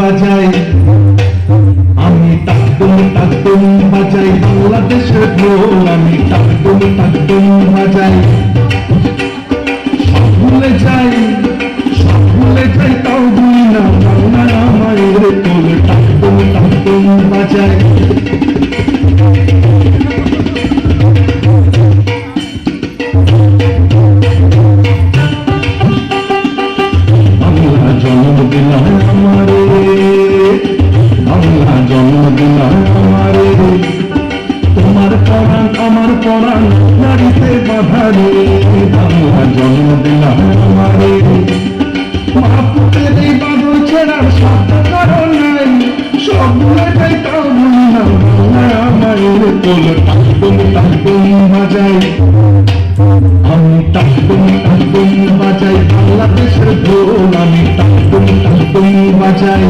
বাজাই, আমি টাকটুম টাকটুম বাজাই বাংলাদেশের ঢোল, আমি টাকটুম টাকটুম বাজাই। সব ভুলে যাই, সব ভুলে যাই, তাও ভুলি না বাংলা মায়ের কোল, টাকটুম টাকটুম বাজাই। বাংলা জন্ম দিলাম আমারে, বাংলা জন্ম দিলাম আমারে, তোমার পরাণ আমার পরাণ নারীতে বাধা রে। বাংলা জন্ম দিলাম আমারে, মাপুতের এই বাদল ছেড়ার সাধ্য কারণ নাই, সব ভুলে যাই তাও ভুলি না বাংলা মায়ের কোল, টাকটুম টাকটুম বাজাই, আমি টাকটুম টাকটুম বাজাই বাংলাদেশের ঢোল, আমি টাকটুম টাকটুম বাজাই।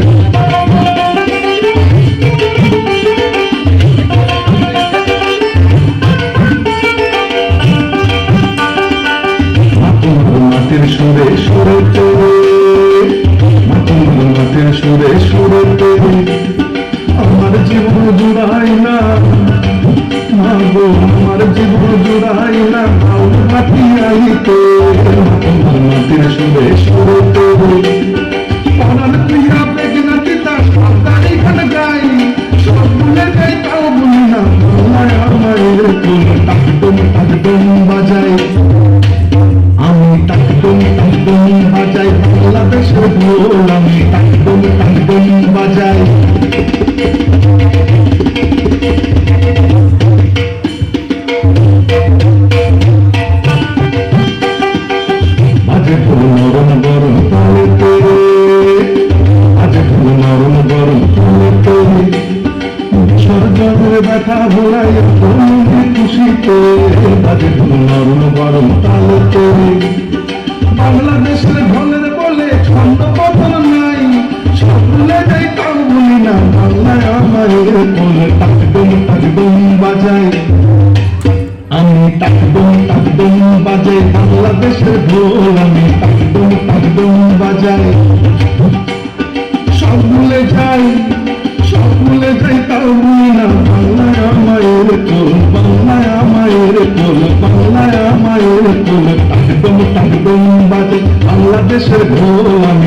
মাটির সুরে সুরে তোরে, মাটির সুরে সুরে তোরে, আমার জীবন জুড়াই না মাগো, আমার জীবন জুড়াই না বাউল মাটি আইতে। মাটির সুরে সুরে তোরে, পরাণ প্রিয়া বেগনাতি তার সাবধানী গান গাই, সব ভুলে যাই তাও ভুলি না বাংলায় আমাদের কোল, টাকটুম টাকটুম বাজাই, আমি টাকটুম টাকটুম বাজাই বাংলাদেশের ঢোল, আমি টাকটুম টাকটুম বাজাই। বাজে ঢোল নরম গরম তালে তোরে, বাজে ঢোল নরম গরম তালে তোরে, সরজনের ব্যথা ভোলাইয়া তুমি খুশিতে। বাজে ঢোল নরম গরম তালে তোরে, বাংলাদেশের ঢোলের বলে ছন্দ বদল নাই, সব ভুলে যাই তাও ভুলি না বাংলায় আমাদের কোল, টাকটুম টাকটুম বাজাই, আমি টাকটুম টাকটুম বাজাই বাংলাদেশের ঢোল, আমি টাকটুম টাকটুম বাজাই। সব ভুলে যাই, সব ভুলে যাই তাও ভুলি না বাংলায় আমাদের কোল, বাংলায় আমাদের কোল, বাংলায় আমাদের কোল, টাকটুম টাকটুম বাজাই বাংলাদেশের ঢোল, আমি